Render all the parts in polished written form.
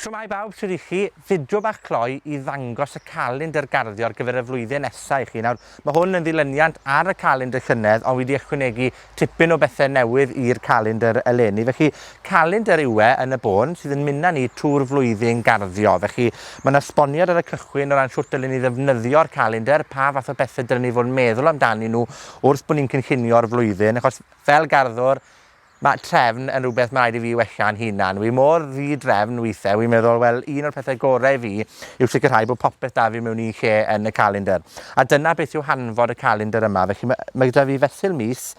Shwmae bawb, sydd i chi, fideo bach cloi I ddangos y Calendr Garddio ar gyfer y flwyddyn nesaf I chi. Nawr, mae hwn yn ddilyniant ar y Calendr llynedd, ond wedi ychwanegu tipyn o bethau newydd i'r Calendr eleni. Felly, Calendr yw yn y bôn sydd yn mynd â ni trwy'r flwyddyn garddio. Felly, mae yna esboniad ar y cychwyn o ran shwt dylen ni ddefnyddio'r Calendr, pa fath o bethau dylen ni fod yn meddwl amdanyn nhw wrth bod ni'n cynllunio'r flwyddyn. Achos fel garddwr, mae trefn yn rhywbeth mae rhaid I fi wella'n hunan. Wi mor ddrefn weithiau, wi'n meddwl, wel, un o'r pethau gorau fi yw sicrhau bod popeth da fi mewn I lle yn y calendr. A dyna beth yw hanfod y calendr yma. Felly mae gyda fi fesul mis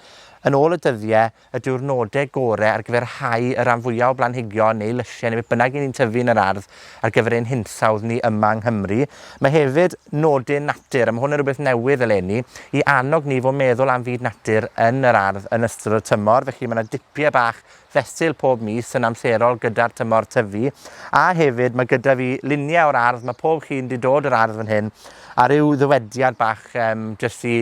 yn ôl y dyddiau y diwrnodau gorau ar gyfer hau y ran fwyaf o blanhigion neu lysiau neu beth bynnag I ni'n tyfu yn yr ardd ar gyfer ein hinsawdd ni yma yng Nghymru. Mae hefyd nodau natur, a mae hwn yn rhywbeth newydd eleni, I annog ni fod meddwl am fyd natur yn yr ardd yn ystod y tymor. Felly mae yna dipiau bach fesul pob mis yn amserol gyda'r tymor tyfu. A hefyd mae gyda fi luniau o'r ardd, mae pob chi'n di dod o'r ardd fan hyn, a ryw ddywediad bach jyst I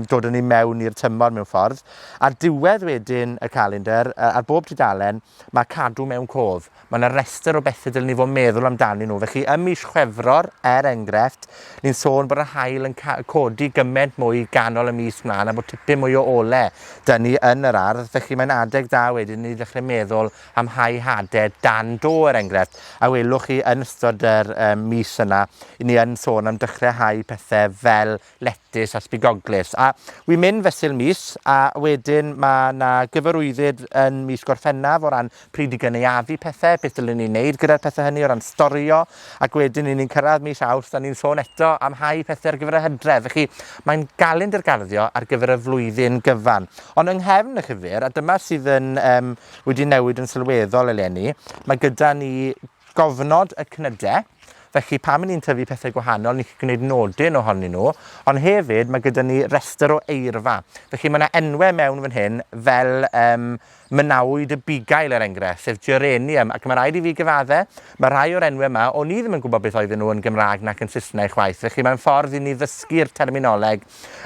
dod yn I mewn i'r tymor mewn ffordd. Ar diwedd wedyn y calendr, ar bob tudalen, mae cadw mewn cof. Mae yna restr o bethau dylen ni fod meddwl amdanyn nhw. Felly, ym mis Chwefror, enghraifft, ni'n sôn bod y haul yn codi gymaint mwy ganol y mis mlaen a bod tipyn mwy o ole dyn ni yn yr ardd. Felly, mae'n adeg da wedyn ni ddechrau meddwl am hau hadau dan do enghraifft. A welwch chi yn ystod yr mis yna, ni yn sôn am dechrau hau pethau fel letys a sbigoglys. A wi'n mynd fesul mis, a wedyn mae yna gyfarwyddyd yn mis Gorffennaf o ran pryd I gynaeafu pethau, beth dylen ni'n neud gyda'r pethau hynny o ran storio, ac wedyn ni'n cyrraedd mis Awst a ni'n sôn eto am hau pethau ar gyfer y Hydref. Felly, mae'n Calendr Garddio ar gyfer y flwyddyn gyfan. Ond yng nghefn y llyfr, a dyma sydd yn wedi newid yn sylweddol eleni, mae gyda ni gofnod y cnydau. Felly, pam ni'n tyfu pethau gwahanol, ni'n gwneud nodyn ohonyn nhw, ond hefyd mae gyda ni restr o eirfa. Felly, mae yna enwau mewn fan hyn fel mynawyd y bugail enghraifft, sef geranium, ac mae rhaid I fi gyfaddau. Mae rhai o'r enwau yma, o'n I ddim yn gwybod beth oedden nhw yn Gymraeg nac yn Saesneg chwaith. Felly, mae'n ffordd I ni ddysgu'r terminoleg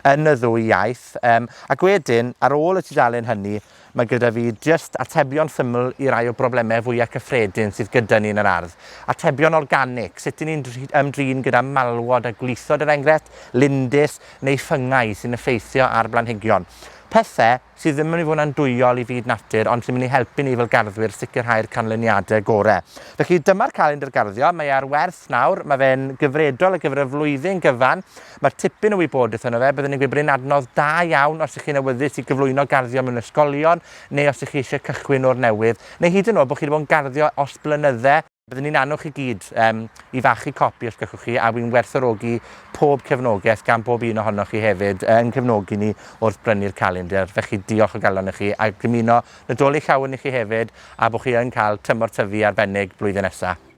yn y ddwy iaith. Ac wedyn, ar ôl y tudalen hynny, mae gyda fi just atebion syml I rai o broblemau fwyaf cyffredin sydd gyda ni yn yr ardd. Atebion organic, sut ni'n ymdrin gyda malwod a gwlithod enghraifft, lindys neu ffyngau sy'n effeithio ar blanhigion. Pethau sydd ddim yn mynd I fod yn dwyol I fyd natur, ond sy'n mynd I helpu ni fel garddwyr sicrhau'r canlyniadau gorau. Felly, dyma'r Calendr Garddio, mae ar werth nawr, mae fe'n gyfredol ar gyfer y flwyddyn gyfan. Mae'r tipyn o wybodaeth yno fe, byddwn ni'n gwybod yn adnodd da iawn os ych chi'n awyddus I gyflwyno garddio mewn ysgolion, neu os ych chi eisiau cychwyn o'r newydd, neu hyd yn oed bod chi wedi bod yn gardio os blynyddau. Byddwn ni'n annog chi gyd I fachu copi os gallwch chi, a wy'n werthfawrogi pob cefnogaeth gan bob un ohonoch chi hefyd yn cefnogi ni wrth brynu'r calendr. Felly diolch o galon I chi, a dymuno nadolig llawn I chi hefyd, a bod chi yn cael tymor tyfu arbennig blwyddyn nesaf.